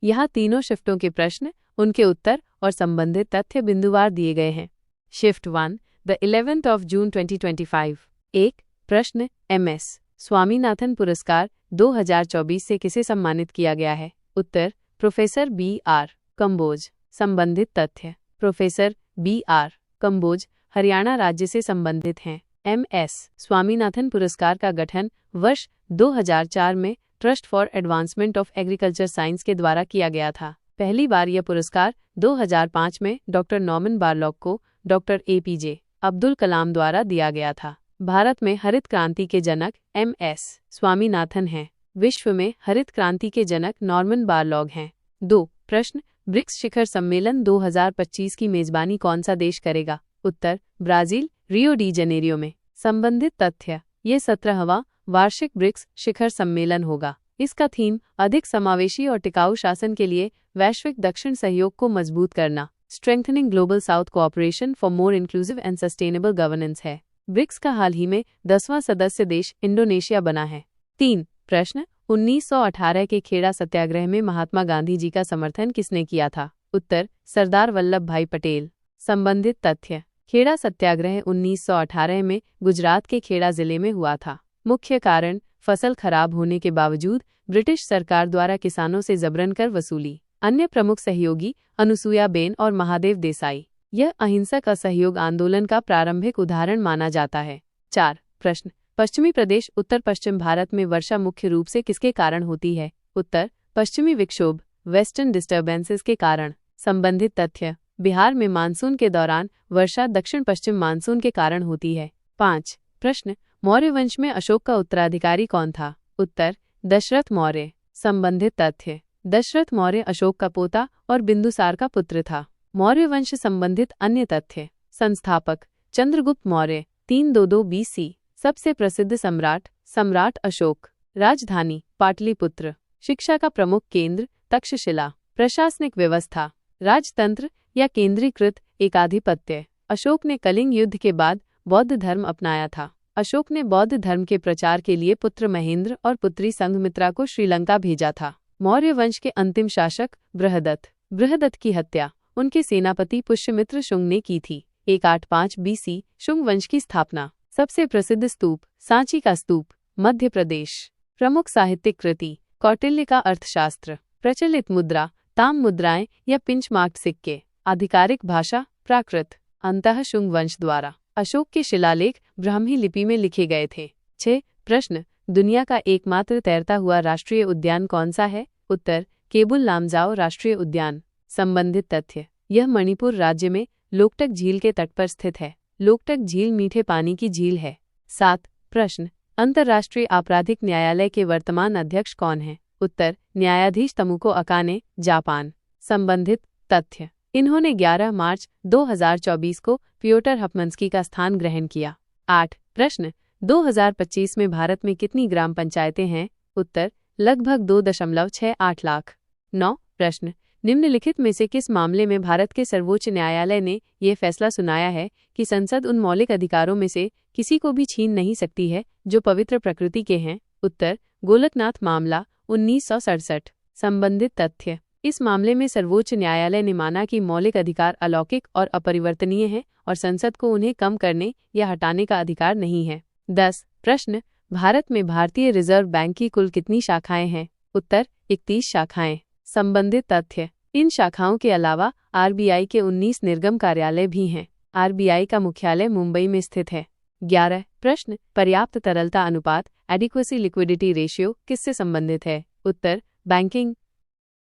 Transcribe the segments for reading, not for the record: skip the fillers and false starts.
यहाँ तीनों शिफ्टों के प्रश्न, उनके उत्तर और संबंधित तथ्य बिंदुवार दिए गए हैं। Shift 1, the 11th of June 2025। 1 प्रश्न, MS स्वामीनाथन पुरस्कार 2024 से किसे सम्मानित किया गया है? उत्तर, प्रोफेसर BR कंबोज। संबंधित तथ्य, प्रोफेसर BR कंबोज हरियाणा राज्य से संबंधित हैं। MS स्वामीनाथन पुरस्कार का गठन वर्ष 2004 में trust for advancement of agriculture science के द्वारा किया गया था। पहली बार यह पुरस्कार 2005 में डॉक्टर नॉर्मन बारलॉग को डॉक्टर APJ अब्दुल कलाम द्वारा दिया गया था। भारत में हरित क्रांति के जनक MS स्वामीनाथन हैं। विश्व में हरित क्रांति के जनक नॉर्मन बारलॉग हैं। 2 प्रश्न, ब्रिक्स शिखर सम्मेलन 2025 की मेजबानी कौन सा देश करेगा? उत्तर, ब्राजील, रियो डी जनेरियो में। संबंधित तथ्य, ये 17वां वार्षिक ब्रिक्स शिखर सम्मेलन होगा। इसका थीम अधिक समावेशी और टिकाऊ शासन के लिए वैश्विक दक्षिण सहयोग को मजबूत करना, strengthening global south cooperation for more inclusive and sustainable governance है। ब्रिक्स का हाल ही में 10वां सदस्य देश इंडोनेशिया बना है। 3 प्रश्न, 1918 के खेड़ा सत्याग्रह में महात्मा गांधी जी का समर्थन किसने किया था? उत्तर, सरदार वल्लभ भाई पटेल। संबंधित तथ्य, खेड़ा सत्याग्रह 1918 में गुजरात के खेड़ा जिले में हुआ था। मुख्य कारण, फसल खराब होने के बावजूद ब्रिटिश सरकार द्वारा किसानों से जबरन कर वसूली। अन्य प्रमुख सहयोगी अनुसुईयाबेन और महादेव देसाई। यह अहिंसक असहयोग आंदोलन का प्रारंभिक उदाहरण माना जाता है। 4 प्रश्न, पश्चिमी प्रदेश उत्तर पश्चिम भारत में वर्षा मुख्य रूप से किसके कारण होती है? उत्तर, पश्चिमी विक्षोभ वेस्टर्न डिस्टर्बेंसेस के कारण। संबंधित तथ्य, बिहार में मानसून के दौरान वर्षा दक्षिण पश्चिम मानसून के कारण होती है। 5 प्रश्न, मौर्य वंश में अशोक का उत्तराधिकारी कौन था? उत्तर, दशरथ मौर्य। संबंधित तथ्य, दशरथ मौर्य अशोक का पोता और बिंदुसार का पुत्र था। मौर्य वंश संबंधित अन्य तथ्य, संस्थापक चंद्रगुप्त मौर्य 322 BC। सबसे प्रसिद्ध सम्राट सम्राट अशोक। राजधानी पाटलिपुत्र। शिक्षा का प्रमुख केंद्र तक्षशिला। प्रशासनिक व्यवस्था राजतंत्र या केंद्रीकृत एकाधिपत्य। अशोक ने कलिंग युद्ध के बाद बौद्ध धर्म अपनाया था। अशोक ने बौद्ध धर्म के प्रचार के लिए पुत्र महेंद्र और पुत्री संघमित्रा को श्रीलंका भेजा था। मौर्य वंश के अंतिम शासक बृहदत्त। बृहदत्त की हत्या उनके सेनापति पुष्यमित्र शुंग ने की थी। 185 BC शुंग वंश की स्थापना। सबसे प्रसिद्ध स्तूप सांची का स्तूप, मध्य प्रदेश। प्रमुख साहित्यिक कृति कौटिल्य का अर्थशास्त्र। प्रचलित मुद्रा ताम मुद्राएं या पिंच मार्क्ड सिक्के। आधिकारिक भाषा प्राकृत। अंतः शुंग वंश द्वारा अशोक के शिलालेख ब्राह्मी लिपि में लिखे गए थे। 6 प्रश्न, दुनिया का एकमात्र तैरता हुआ राष्ट्रीय उद्यान कौन सा है? उत्तर, केबुल लामजाओ राष्ट्रीय उद्यान। संबंधित तथ्य, यह मणिपुर राज्य में लोकटक झील के तट पर स्थित है। लोकटक झील मीठे पानी की झील है। 7 प्रश्न, अंतर्राष्ट्रीय आपराधिक न्यायालय के वर्तमान अध्यक्ष कौन हैं? उत्तर, न्यायाधीश तमुको अकाने, जापान। संबंधित तथ्य, इन्होंने 11 मार्च 2024 को पियोटर हफमंस्की का स्थान ग्रहण किया। 8 प्रश्न, 2025 में भारत में कितनी ग्राम पंचायतें हैं? उत्तर, लगभग 2.68 लाख। 9 प्रश्न, निम्नलिखित में से किस मामले में भारत के सर्वोच्च न्यायालय ने यह फैसला सुनाया है कि संसद उन मौलिक अधिकारों में से किसी को भी छीन नहीं सकती है जो पवित्र प्रकृति के हैं? उत्तर, गोलकनाथ मामला 1967। संबंधित तथ्य, इस मामले में सर्वोच्च न्यायालय ने माना कि मौलिक अधिकार अलौकिक और अपरिवर्तनीय हैं और संसद को उन्हें कम करने या हटाने का अधिकार नहीं है। 10 प्रश्न, भारत में भारतीय रिजर्व बैंक की कुल कितनी शाखाएं हैं? उत्तर, 31 शाखाएं। संबंधित तथ्य, इन शाखाओं के अलावा RBI के 19 निर्गम कार्यालय भी हैं। RBI का मुख्यालय मुंबई में स्थित है। 11 प्रश्न, पर्याप्त तरलता अनुपात एडिक्वेसी लिक्विडिटी रेशियो किससे संबंधित है? उत्तर,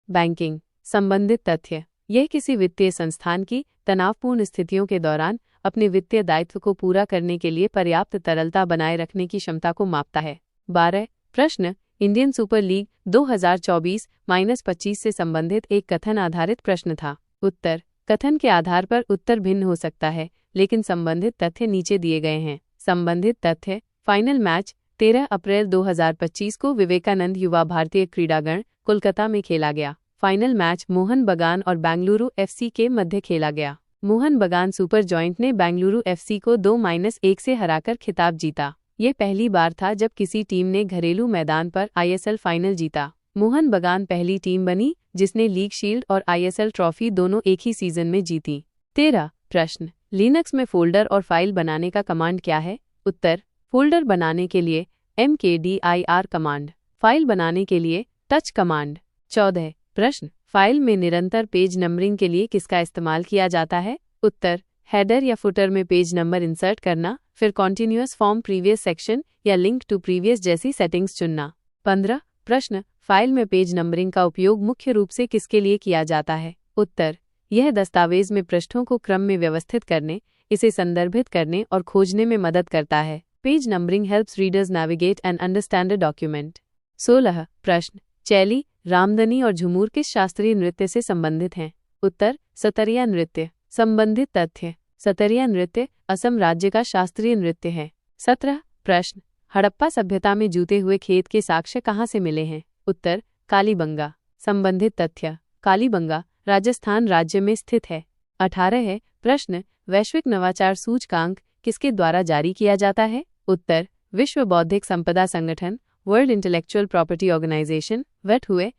बैंकिंग। संबंधित तथ्य, यह किसी वित्तीय संस्थान की तनावपूर्ण स्थितियों के दौरान अपने वित्तीय दायित्व को पूरा करने के लिए पर्याप्त तरलता बनाए रखने की क्षमता को मापता है। 12 प्रश्न, इंडियन सुपर लीग 2024-25 से संबंधित एक कथन आधारित प्रश्न था। उत्तर, कथन के आधार पर उत्तर भिन्न हो सकता है, लेकिन संबंधित तथ्य नीचे दिए गए हैं। संबंधित तथ्य, फाइनल मैच 13 अप्रैल 2025 को विवेकानंद युवा भारतीय क्रीड़ांगण कोलकाता में खेला गया। फाइनल मैच मोहन बगान और बेंगलुरु FC के मध्य खेला गया। मोहन बगान सुपर जॉइंट ने बेंगलुरु FC को 2-1 से हराकर खिताब जीता। ये पहली बार था जब किसी टीम ने घरेलू मैदान पर ISL फाइनल जीता। मोहन बगान पहली टीम बनी जिसने लीग शील्ड और ISL ट्रॉफी दोनों एक ही सीजन में जीती। 13 प्रश्न, लिनक्स में फोल्डर और फाइल बनाने का कमांड क्या है? उत्तर, फोल्डर बनाने के लिए mkdir कमांड, फाइल बनाने के लिए टच कमांड। 14 प्रश्न, फाइल में निरंतर पेज नंबरिंग के लिए किसका इस्तेमाल किया जाता है? उत्तर, हेडर या फुटर में पेज नंबर इंसर्ट करना, फिर कॉन्टिन्यूअस फॉर्म प्रीवियस सेक्शन या लिंक टू प्रीवियस जैसी सेटिंग्स चुनना। 15 प्रश्न, फाइल में पेज नंबरिंग का उपयोग मुख्य रूप से किसके लिए किया जाता है? उत्तर, यह दस्तावेज में पृष्ठों को क्रम में व्यवस्थित करने, इसे संदर्भित करने और खोजने में मदद करता है। Page numbering helps readers navigate and understand a document. 16 प्रश्न, चैली, रामधनी और झूमर किस शास्त्रीय नृत्य से संबंधित हैं? उत्तर, सतरिया नृत्य। संबंधित तथ्य, सतरिया नृत्य असम राज्य का शास्त्रीय नृत्य है। 17 प्रश्न, हड़प्पा सभ्यता में जूते हुए खेत के साक्ष्य कहाँ से मिले हैं? उत्तर, कालीबंगा। संबंधित तथ्य, कालीबंगा राजस्थान राज्य में स्थित है। 18 प्रश्न, वैश्विक नवाचार सूचकांक किसके द्वारा जारी किया जाता है? उत्तर, विश्व बौद्धिक संपदा संगठन, वर्ल्ड इंटेलेक्चुअल प्रॉपर्टी ऑर्गेनाइजेशन, वेट हुए।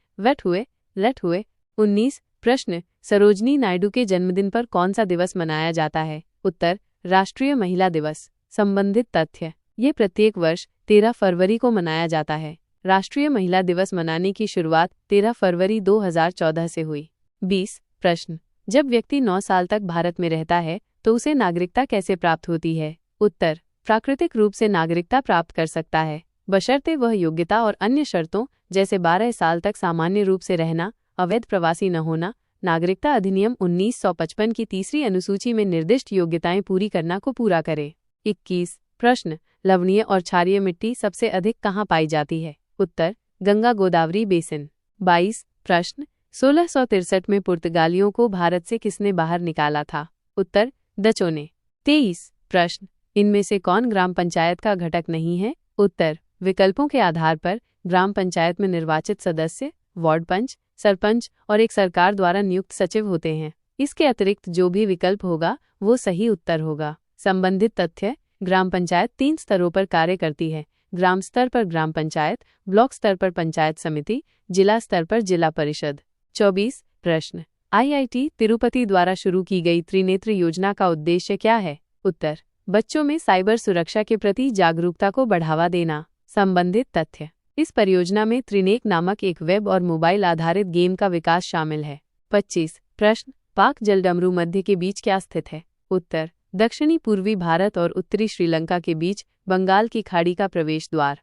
19 प्रश्न, सरोजनी नायडू के जन्मदिन पर कौन सा दिवस मनाया जाता है? उत्तर, राष्ट्रीय महिला दिवस। संबंधित तथ्य, ये प्रत्येक वर्ष 13 फरवरी को मनाया जाता है। राष्ट्रीय महिला दिवस मनाने की शुरुआत 13 फरवरी 2014 से हुई। 20 प्रश्न, जब व्यक्ति 9 साल तक भारत में रहता है तो उसे नागरिकता कैसे प्राप्त होती है? उत्तर, प्राकृतिक रूप से नागरिकता प्राप्त कर सकता है, बशर्ते वह योग्यता और अन्य शर्तों जैसे 12 साल तक सामान्य रूप से रहना, अवैध प्रवासी न होना, नागरिकता अधिनियम 1955 की तीसरी अनुसूची में निर्दिष्ट योग्यताएं पूरी करना को पूरा करे। 21 प्रश्न, लवणीय और क्षारीय मिट्टी सबसे अधिक कहाँ पाई जाती है? उत्तर, गंगा गोदावरी बेसिन। 22 प्रश्न, 1663 में पुर्तगालियों को भारत से किसने बाहर निकाला था? उत्तर, डचों ने। 23 प्रश्न, इनमें से कौन ग्राम पंचायत का घटक नहीं है? उत्तर, विकल्पों के आधार पर ग्राम पंचायत में निर्वाचित सदस्य, वार्ड पंच, सरपंच और एक सरकार द्वारा नियुक्त सचिव होते हैं। इसके अतिरिक्त जो भी विकल्प होगा वो सही उत्तर होगा। संबंधित तथ्य, ग्राम पंचायत 3 स्तरों पर कार्य करती है, ग्राम स्तर पर ग्राम पंचायत, ब्लॉक स्तर पर पंचायत समिति, जिला स्तर पर जिला परिषद। 24 प्रश्न, IIT तिरुपति द्वारा शुरू की गई त्रिनेत्र योजना का उद्देश्य क्या है? उत्तर, बच्चों में साइबर सुरक्षा के प्रति जागरूकता को बढ़ावा देना। संबंधित तथ्य, इस परियोजना में त्रिनेक नामक एक वेब और मोबाइल आधारित गेम का विकास शामिल है। 25 प्रश्न, पाक जलडमरू मध्य के बीच क्या स्थित है? उत्तर, दक्षिणी पूर्वी भारत और उत्तरी श्रीलंका के बीच बंगाल की खाड़ी का प्रवेश द्वार।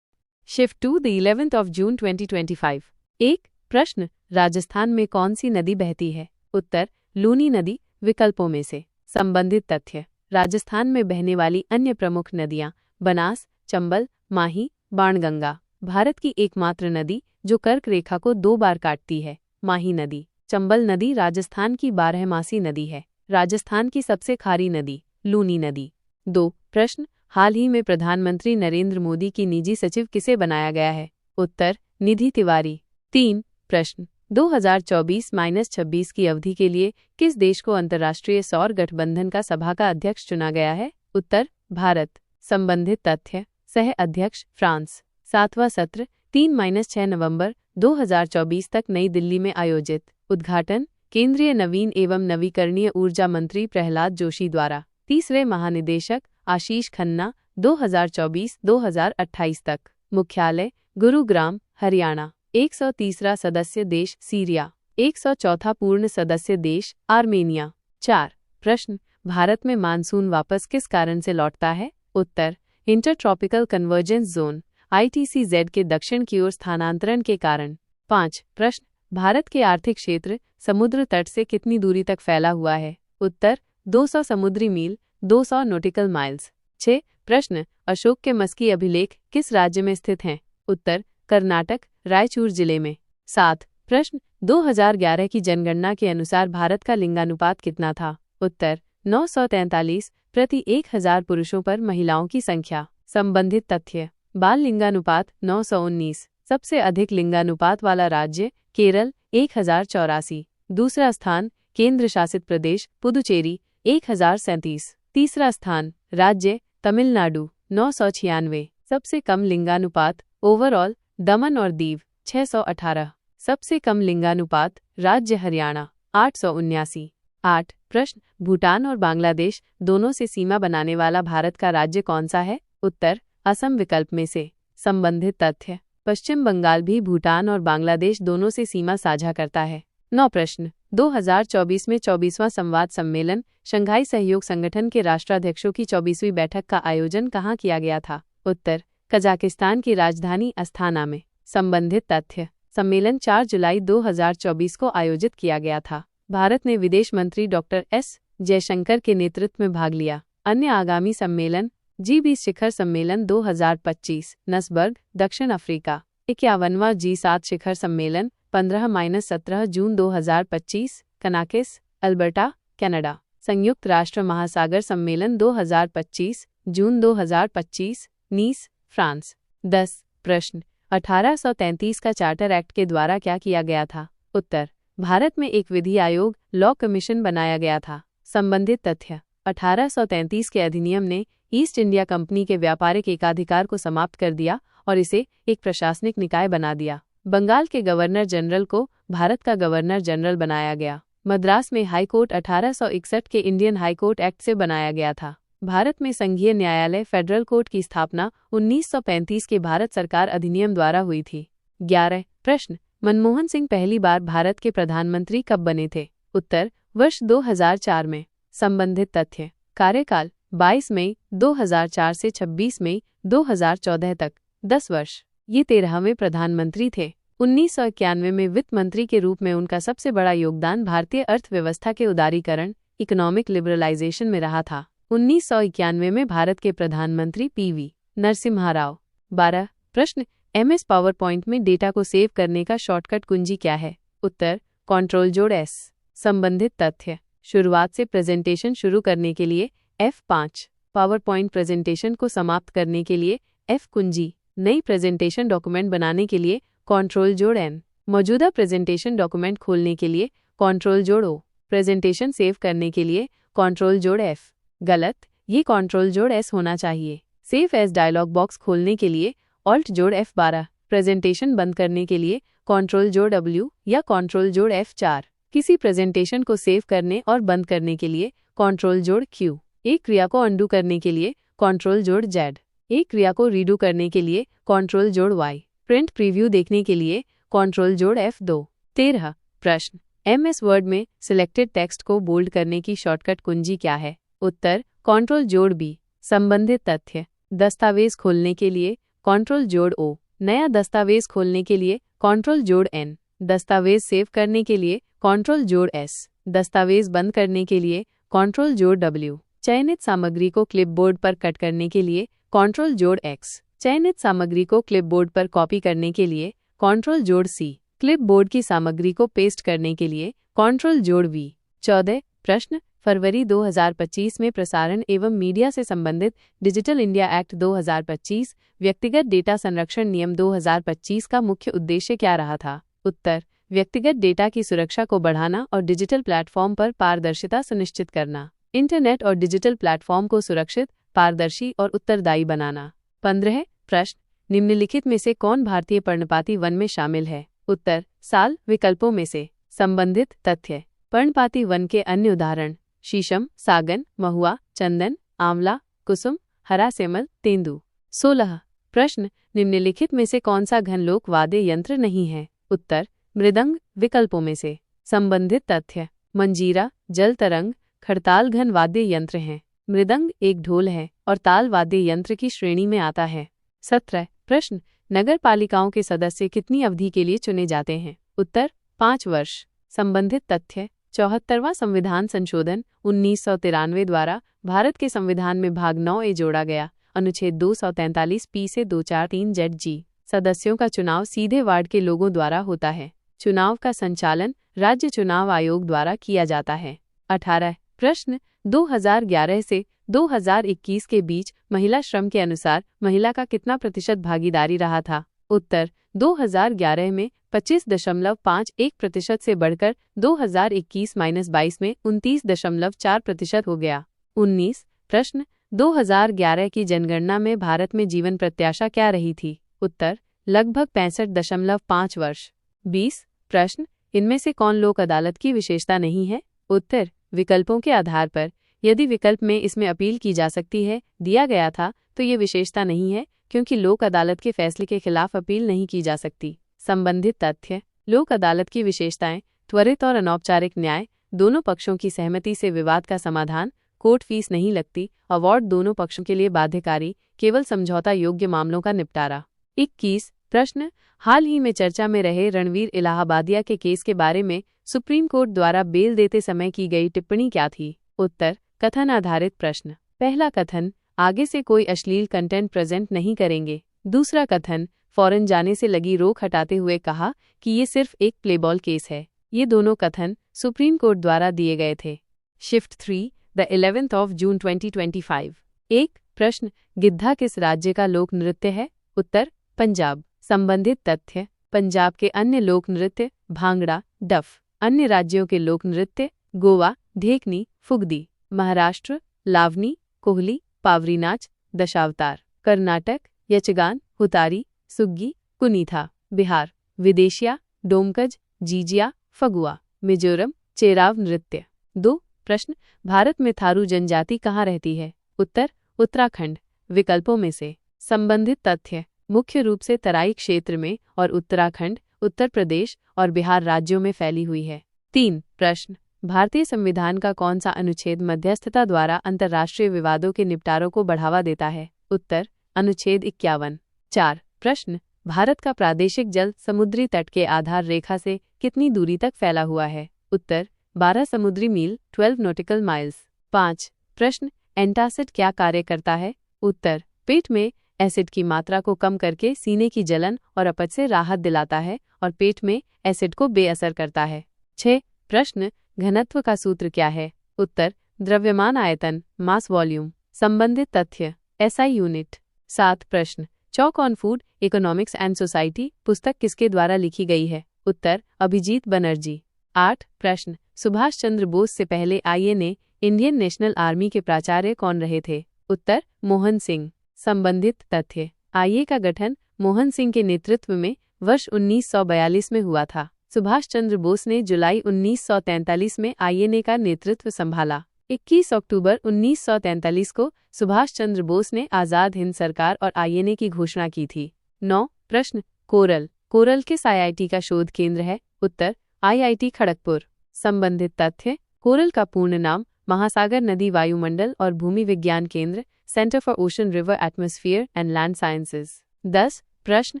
Shift to the 11th of June 2025। 1 प्रश्न, राजस्थान में कौन सी नदी बहती है? उत्तर, लूनी नदी। विकल्पों में से संबंधित तथ्य, राजस्थान में बहने वाली अन्य प्रमुख नदियां बनास, चंबल, माही, बाणगंगा। भारत की एकमात्र नदी जो कर्क रेखा को 2 बार काटती है, माही नदी। चंबल नदी राजस्थान की 12मासी नदी है। राजस्थान की सबसे खारी नदी, लूनी नदी। 2 प्रश्न, हाल ही में प्रधानमंत्री नरेंद्र मोदी की निजी सचिव किसे बनाया गया है? उत्तर, निधि तिवारी। 3 प्रश्न, 2024-26 की अवधि के लिए किस देश को अंतर्राष्ट्रीय सौर गठबंधन का सभा का अध्यक्ष चुना गया है? उत्तर, भारत। संबंधित तथ्य, सह अध्यक्ष फ्रांस। 7वां सत्र 3-6 नवंबर 2024 तक नई दिल्ली में आयोजित। उद्घाटन केंद्रीय नवीन एवं नवीकरणीय ऊर्जा मंत्री प्रहलाद जोशी द्वारा। तीसरे महानिदेशक आशीष खन्ना 2024-2028 तक। मुख्यालय गुरुग्राम, हरियाणा। 130वां सदस्य देश सीरिया। 104वां पूर्ण सदस्य देश आर्मेनिया। 4 प्रश्न, भारत में मानसून वापस किस कारण से लौटता है? उत्तर, इंटरट्रॉपिकल कन्वर्जेंस जोन ITCZ के दक्षिण की ओर स्थानांतरण के कारण। 5 प्रश्न, भारत के आर्थिक क्षेत्र समुद्र तट से कितनी दूरी तक फैला हुआ है? उत्तर, 200 समुद्री मील, 200 नॉटिकल माइल्स। 6 प्रश्न, अशोक के मस्की अभिलेख किस राज्य में स्थित हैं? उत्तर, कर्नाटक, रायचूर जिले में। 7 प्रश्न, 2011 की जनगणना के अनुसार भारत का लिंगानुपात कितना था? उत्तर, 943 प्रति 1000 पुरुषों पर महिलाओं की संख्या। संबंधित तथ्य, बाल लिंगानुपात 919। सबसे अधिक लिंगानुपात वाला राज्य केरल 1084। दूसरा स्थान केंद्र शासित प्रदेश पुदुचेरी 1037। तीसरा स्थान राज्य तमिलनाडु 996। सबसे कम लिंगानुपात ओवरऑल दमन और दीव 618। सबसे कम लिंगानुपात राज्य हरियाणा 879। 8 प्रश्न भूटान और बांग्लादेश दोनों से सीमा बनाने वाला भारत का राज्य कौन सा है? उत्तर असम विकल्प में से। संबंधित तथ्य पश्चिम बंगाल भी भूटान और बांग्लादेश दोनों से सीमा साझा करता है। 9 प्रश्न 2024 में 24वां संवाद सम्मेलन शंघाई सहयोग संगठन के राष्ट्राध्यक्षों की 24वीं बैठक का आयोजन कहाँ किया गया था? उत्तर कजाकिस्तान की राजधानी अस्थाना में। संबंधित तथ्य सम्मेलन 4 जुलाई 2024 को आयोजित किया गया था। भारत ने विदेश मंत्री डॉक्टर एस जयशंकर के नेतृत्व में भाग लिया। अन्य आगामी सम्मेलन G20 शिखर सम्मेलन 2025 नसबर्ग दक्षिण अफ्रीका। 51वां G7 शिखर सम्मेलन 15-17 जून 2025 कनाकिस अल्बर्टा कनाडा। संयुक्त राष्ट्र महासागर सम्मेलन 2025 जून 2025 नीस फ्रांस। 10 प्रश्न 1833 का चार्टर एक्ट के द्वारा क्या किया गया था? उत्तर भारत में एक विधि आयोग लॉ कमीशन बनाया गया था। संबंधित तथ्य 1833 के अधिनियम ने ईस्ट इंडिया कंपनी के व्यापारिक एकाधिकार को समाप्त कर दिया और इसे एक प्रशासनिक निकाय बना दिया। बंगाल के गवर्नर जनरल को भारत का गवर्नर जनरल बनाया गया। मद्रास में हाई कोर्ट 1861 के इंडियन हाई कोर्ट एक्ट से बनाया गया था। भारत में संघीय न्यायालय फेडरल कोर्ट की स्थापना 1935 के भारत सरकार अधिनियम द्वारा हुई थी। 11 प्रश्न मनमोहन सिंह पहली बार भारत के प्रधानमंत्री कब बने थे? उत्तर वर्ष 2004 में। संबंधित तथ्य कार्यकाल 22 मई 2004 से 26 मई 2014 तक 10 वर्ष। ये 13वें प्रधानमंत्री थे। 1991 में वित्त मंत्री के रूप में उनका सबसे बड़ा योगदान भारतीय अर्थव्यवस्था के उदारीकरण इकोनॉमिक लिबरलाइजेशन में रहा था। 1991 में भारत के प्रधानमंत्री PV नरसिम्हा राव। 12 प्रश्न MS पावर पॉइंट में डेटा को सेव करने का शॉर्टकट कुंजी क्या है? उत्तर Ctrl+S। संबंधित तथ्य शुरुआत से प्रेजेंटेशन शुरू करने के लिए F5, पावर पॉइंट प्रेजेंटेशन को समाप्त करने के लिए F कुंजी, नई प्रेजेंटेशन डॉक्यूमेंट बनाने के लिए Ctrl+N, मौजूदा प्रेजेंटेशन डॉक्यूमेंट खोलने के लिए Ctrl+O, प्रेजेंटेशन सेव करने के लिए Ctrl+F। गलत, ये Ctrl+S होना चाहिए। सेव एज डायलॉग बॉक्स खोलने के लिए Alt+F12, प्रेजेंटेशन बंद करने के लिए Ctrl+W या Ctrl+F4, किसी प्रेजेंटेशन को सेव करने और बंद करने के लिए Ctrl+Q, एक क्रिया को अंडू करने के लिए Ctrl+Z, एक क्रिया को रीडू करने के लिए Ctrl+Y, प्रिंट प्रीव्यू देखने के लिए Ctrl+F2। 13 प्रश्न MS वर्ड में सिलेक्टेड टेक्स्ट को बोल्ड करने की शॉर्टकट कुंजी क्या है? उत्तर Ctrl+B। संबंधित तथ्य दस्तावेज खोलने के लिए Ctrl+O, नया दस्तावेज खोलने के लिए Ctrl+N, दस्तावेज सेव करने के लिए Ctrl+S, दस्तावेज बंद करने के लिए Ctrl+W, चयनित सामग्री को क्लिपबोर्ड पर कट करने के लिए Ctrl+X, चयनित सामग्री को क्लिपबोर्ड पर कॉपी करने के लिए Ctrl+C, क्लिपबोर्ड की सामग्री को पेस्ट करने के लिए Ctrl+V। 14 प्रश्न फरवरी 2025 में प्रसारण एवं मीडिया से संबंधित डिजिटल इंडिया एक्ट 2025 व्यक्तिगत डेटा संरक्षण नियम 2025 का मुख्य उद्देश्य क्या रहा था? उत्तर व्यक्तिगत डेटा की सुरक्षा को बढ़ाना और डिजिटल प्लेटफॉर्म पर पारदर्शिता सुनिश्चित करना। इंटरनेट और डिजिटल प्लेटफॉर्म को सुरक्षित, पारदर्शी और उत्तरदायी बनाना। 15 प्रश्न निम्नलिखित में से कौन भारतीय पर्णपाती वन में शामिल है? उत्तर साल विकल्पों में से। संबंधित तथ्य पर्णपाती वन के अन्य उदाहरण शीशम, सागन, महुआ, चंदन, आंवला, कुसुम, हरा सेमल, तेंदू। 16 प्रश्न निम्नलिखित में से कौन सा घनलोक वाद्य यंत्र नहीं है? उत्तर मृदंग विकल्पों में से। संबंधित तथ्य मंजीरा, जल तरंग, खड़ताल घन वाद्य यंत्र हैं। मृदंग एक ढोल है और ताल वाद्य यंत्र की श्रेणी में आता है। 17 प्रश्न नगर पालिकाओं के सदस्य कितनी अवधि के लिए चुने जाते हैं? उत्तर 5 वर्ष। संबंधित तथ्य 74वां संविधान संशोधन 1993 द्वारा भारत के संविधान में भाग 9A जोड़ा गया। अनुच्छेद 243 से 243 ZG सदस्यों का चुनाव सीधे वार्ड के लोगों द्वारा होता है। चुनाव का संचालन राज्य चुनाव आयोग द्वारा किया जाता है। 18 प्रश्न 2011 से 2021 के बीच महिला श्रम के अनुसार महिला का कितना प्रतिशत भागीदारी रहा था? उत्तर 2011 में 25.51% से बढ़कर 2021-22 में 29.4% हो गया। 19 प्रश्न 2011 की जनगणना में भारत में जीवन प्रत्याशा क्या रही थी? उत्तर लगभग 65.5 वर्ष। 20 प्रश्न, इनमें से कौन लोक अदालत की विशेषता नहीं है? उत्तर, विकल्पों के आधार पर। यदि विकल्प में इसमें अपील की जा सकती है दिया गया था तो ये विशेषता नहीं है, क्योंकि लोक अदालत के फैसले के खिलाफ अपील नहीं की जा सकती। संबंधित तथ्य, लोक अदालत की विशेषताएं: त्वरित और अनौपचारिक न्याय, दोनों पक्षों की सहमति से विवाद का समाधान, कोर्ट फीस नहीं लगती, अवार्ड दोनों पक्षों के लिए बाध्यकारी, केवल समझौता योग्य मामलों का निपटारा। 21 प्रश्न, हाल ही में चर्चा में रहे रणवीर इलाहाबादिया के केस के बारे में सुप्रीम कोर्ट द्वारा बेल देते समय की गई टिप्पणी क्या थी? उत्तर, कथन आधारित प्रश्न। पहला कथन, आगे से कोई अश्लील कंटेंट प्रेजेंट नहीं करेंगे। दूसरा कथन, फौरन जाने से लगी रोक हटाते हुए कहा कि ये सिर्फ एक प्लेबॉल केस है। ये दोनों कथन सुप्रीम कोर्ट द्वारा दिए गए थे। Shift 3, the 11th of June 2025। 1 प्रश्न, गिद्धा किस राज्य का लोक नृत्य है? उत्तर, पंजाब। संबंधित तथ्य, पंजाब के अन्य लोक नृत्य भांगड़ा, डफ। अन्य राज्यों के लोक नृत्य गोवा, ढेकनी, फुगदी। महाराष्ट्र, लावनी, कोहली, पावरी नाच, दशावतार। कर्नाटक, यक्षगान, हुतारी, सुग्गी, कुनीथा। बिहार, विदेशिया, डोमकज, जीजिया, फगुआ। मिजोरम, चेराव नृत्य। 2 प्रश्न, भारत में थारू जनजाति कहाँ रहती है? उत्तर, उत्तराखंड। विकल्पों में से संबंधित तथ्य, मुख्य रूप से तराई क्षेत्र में और उत्तराखंड, उत्तर प्रदेश और बिहार राज्यों में फैली हुई है। 3 प्रश्न, भारतीय संविधान का कौन सा अनुच्छेद मध्यस्थता द्वारा अंतर्राष्ट्रीय विवादों के निपटारों को बढ़ावा देता है? उत्तर, अनुच्छेद 51। 4 प्रश्न, भारत का प्रादेशिक जल समुद्री तट के आधार रेखा से कितनी दूरी तक फैला हुआ है? उत्तर, 12 समुद्री मील, 12 नॉटिकल माइल्स। 5 प्रश्न, एंटासिड क्या कार्य करता है? उत्तर, पेट में एसिड की मात्रा को कम करके सीने की जलन और अपच से राहत दिलाता है और पेट में एसिड को बेअसर करता है। 6 प्रश्न, घनत्व का सूत्र क्या है? उत्तर, द्रव्यमान आयतन, मास वॉल्यूम। संबंधित तथ्य, एसआई यूनिट। 7 प्रश्न, chalk on food, economics and society पुस्तक किसके द्वारा लिखी गई है? उत्तर, अभिजीत बनर्जी। 8 प्रश्न, सुभाष चंद्र बोस से पहले आईए ने इंडियन नेशनल आर्मी के प्राचार्य कौन रहे थे? उत्तर, मोहन सिंह। संबंधित तथ्य, आईए का गठन मोहन सिंह के नेतृत्व में वर्ष 1942 में हुआ था। सुभाष चंद्र बोस ने जुलाई 1943 में आईएनए का नेतृत्व संभाला। 21 अक्टूबर 1943 को सुभाष चंद्र बोस ने आज़ाद हिंद सरकार और आईएनए की घोषणा की थी। 9 प्रश्न, कोरल, कोरल किस आईआईटी का शोध केंद्र है? उत्तर, आईआईटी खड़गपुर। संबंधित तथ्य, कोरल का पूर्ण नाम महासागर नदी वायुमंडल और भूमि विज्ञान केंद्र, centre for ocean river atmosphere and land sciences. 10 प्रश्न,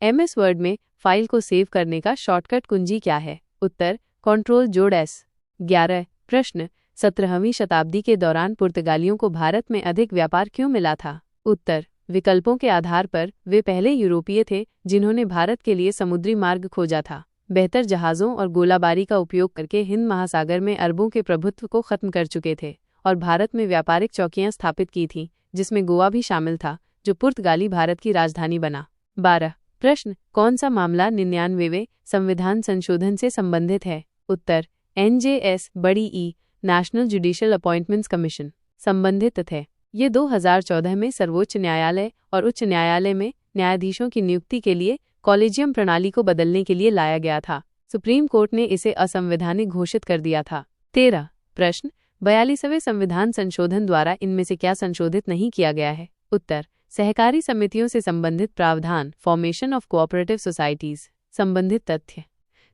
एमएस वर्ड में फाइल को सेव करने का शॉर्टकट कुंजी क्या है? उत्तर, Ctrl+S। 11 प्रश्न, 17वीं शताब्दी के दौरान पुर्तगालियों को भारत में अधिक व्यापार क्यों मिला था? उत्तर, विकल्पों के आधार पर वे पहले यूरोपीय थे जिन्होंने भारत के लिए समुद्री मार्ग खोजा था। बेहतर जहाज़ों और गोलाबारी का उपयोग करके हिंद महासागर में अरबों के प्रभुत्व को खत्म कर चुके थे और भारत में व्यापारिक चौकियां स्थापित की थीं, जिसमें गोवा भी शामिल था, जो पुर्तगाली भारत की राजधानी बना। 12 प्रश्न, कौन सा मामला 99वें संविधान संशोधन से संबंधित है? उत्तर, NJS बड़ी ई, नेशनल जुडिशियल अपॉइंटमेंट्स कमीशन। संबंधित थे, ये 2014 में सर्वोच्च न्यायालय और उच्च न्यायालय में न्यायाधीशों की नियुक्ति के लिए कॉलेजियम प्रणाली को बदलने के लिए लाया गया था। सुप्रीम कोर्ट ने इसे असंवैधानिक घोषित कर दिया था। 13 प्रश्न, 42वें संविधान संशोधन द्वारा इनमें से क्या संशोधित नहीं किया गया है? उत्तर, सहकारी समितियों से संबंधित प्रावधान, फॉर्मेशन ऑफ कोऑपरेटिव सोसाइटीज। संबंधित तथ्य,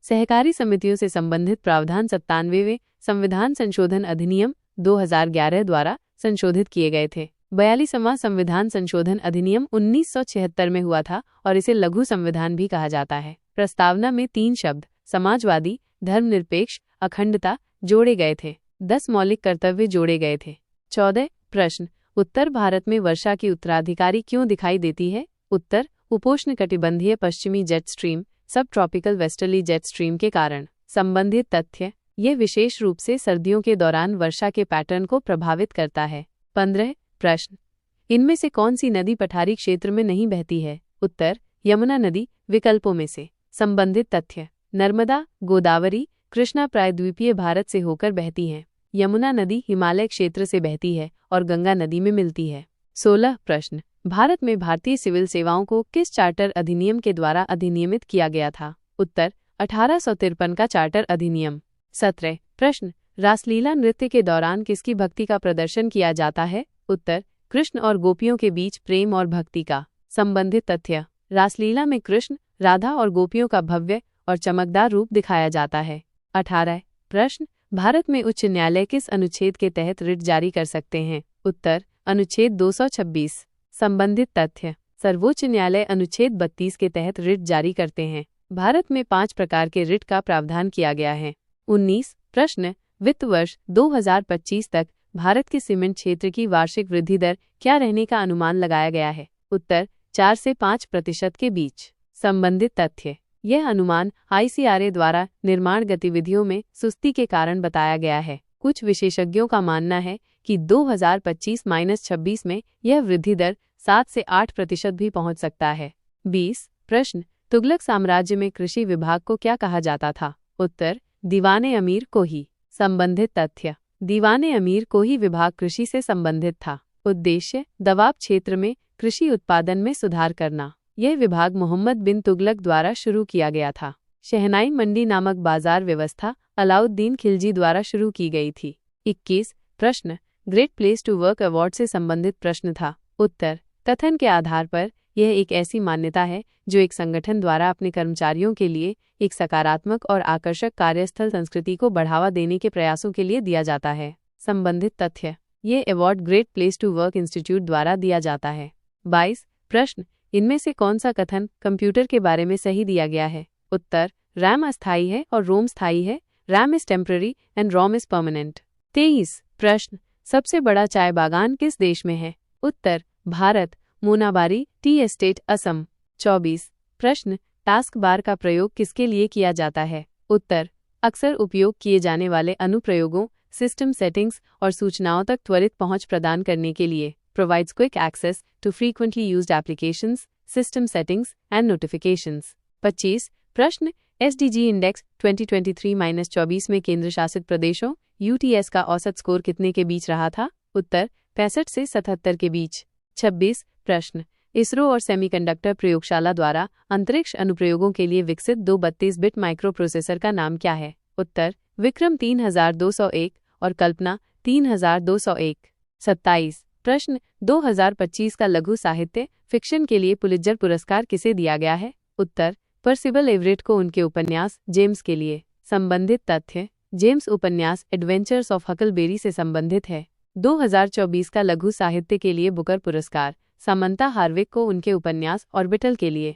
सहकारी समितियों से संबंधित प्रावधान 97वें संविधान संशोधन अधिनियम 2011 द्वारा संशोधित किए गए थे। 42वां संविधान संशोधन अधिनियम 1976 में हुआ था और इसे लघु संविधान भी कहा जाता है। प्रस्तावना में 3 शब्द समाजवादी, धर्मनिरपेक्ष, अखंडता जोड़े गए थे। 10 मौलिक कर्तव्य जोड़े गए थे। 14 प्रश्न, उत्तर भारत में वर्षा की उत्तराधिकारी क्यों दिखाई देती है? उत्तर, उपोष्णकटिबंधीय पश्चिमी जेट स्ट्रीम, सब ट्रॉपिकल वेस्टर्ली जेट स्ट्रीम के कारण। संबंधित तथ्य, ये विशेष रूप से सर्दियों के दौरान वर्षा के पैटर्न को प्रभावित करता है। 15 प्रश्न, इनमें से कौन सी नदी पठारी क्षेत्र में नहीं बहती है? उत्तर, यमुना नदी। विकल्पों में से संबंधित तथ्य, नर्मदा, गोदावरी, कृष्णा प्रायद्वीपीय भारत से होकर बहती हैं। यमुना नदी हिमालय क्षेत्र से बहती है और गंगा नदी में मिलती है। 16 प्रश्न, भारत में भारतीय सिविल सेवाओं को किस चार्टर अधिनियम के द्वारा अधिनियमित किया गया था? उत्तर 1853 का चार्टर अधिनियम। 17 प्रश्न, रासलीला नृत्य के दौरान किसकी भक्ति का प्रदर्शन किया जाता है? उत्तर कृष्ण और गोपियों के बीच प्रेम और भक्ति का। संबंधित तथ्य, रासलीला में कृष्ण, राधा और गोपियों का भव्य और चमकदार रूप दिखाया जाता है। 18 प्रश्न, भारत में उच्च न्यायालय किस अनुच्छेद के तहत रिट जारी कर सकते हैं? उत्तर अनुच्छेद 226। संबंधित तथ्य, सर्वोच्च न्यायालय अनुच्छेद 32 के तहत रिट जारी करते हैं। भारत में 5 प्रकार के रिट का प्रावधान किया गया है। 19 प्रश्न, वित्त वर्ष 2025 तक भारत के सीमेंट क्षेत्र की वार्षिक वृद्धि दर क्या रहने का अनुमान लगाया गया है? उत्तर 4 से 5% के बीच। संबंधित तथ्य, यह अनुमान ICRA द्वारा निर्माण गतिविधियों में सुस्ती के कारण बताया गया है। कुछ विशेषज्ञों का मानना है कि 2025-26 में यह वृद्धि दर 7 से 8% भी पहुंच सकता है। 20 प्रश्न, तुगलक साम्राज्य में कृषि विभाग को क्या कहा जाता था? उत्तर दीवाने अमीर को ही। संबंधित तथ्य, दीवाने अमीर को ही विभाग कृषि से संबंधित था। उद्देश्य, दवाब क्षेत्र में कृषि उत्पादन में सुधार करना। यह विभाग मोहम्मद बिन तुगलक द्वारा शुरू किया गया था। शहनाई मंडी नामक बाजार व्यवस्था अलाउद्दीन खिलजी द्वारा शुरू की गई थी। 21 प्रश्न, great place to work award से संबंधित प्रश्न था। उत्तर कथन के आधार पर यह एक ऐसी मान्यता है जो एक संगठन द्वारा अपने कर्मचारियों के लिए एक सकारात्मक और आकर्षक कार्यस्थल संस्कृति को बढ़ावा देने के प्रयासों के लिए दिया जाता है। संबंधित तथ्य, ये award great place to work institute द्वारा दिया जाता है। 22 प्रश्न, इनमें से कौन सा कथन कंप्यूटर के बारे में सही दिया गया है? उत्तर रैम अस्थायी है और रोम स्थायी है। RAM is temporary and ROM is permanent. 23 प्रश्न, सबसे बड़ा चाय बागान किस देश में है? उत्तर भारत, मोनाबारी टी एस्टेट, असम। 24 प्रश्न, टास्क बार का प्रयोग किसके लिए किया जाता है? उत्तर अक्सर उपयोग किए जाने वाले अनुप्रयोगों, सिस्टम सेटिंग्स और सूचनाओं तक त्वरित पहुंच प्रदान करने के लिए। Provides quick access to frequently used applications, system settings and notifications. 25 प्रश्न, SDG इंडेक्स 2023-24 में केंद्र शासित प्रदेशों UTS का औसत स्कोर कितने के बीच रहा था? उत्तर 65 से 77 के बीच। 26 प्रश्न, इसरो और सेमीकंडक्टर प्रयोगशाला द्वारा अंतरिक्ष अनुप्रयोगों के लिए विकसित 2 32 बिट माइक्रो प्रोसेसर का नाम क्या है? उत्तर विक्रम 3201 और कल्पना 3201। 27 प्रश्न, 2025 का लघु साहित्य फिक्शन के लिए पुलित्जर पुरस्कार किसे दिया गया है? उत्तर पर्सिबल एवरेट को उनके उपन्यास जेम्स के लिए। संबंधित तथ्य, जेम्स उपन्यास एडवेंचर्स ऑफ हकलबेरी से संबंधित है। 2024 का लघु साहित्य के लिए बुकर पुरस्कार समंता हार्विक को उनके उपन्यास ऑर्बिटल के लिए।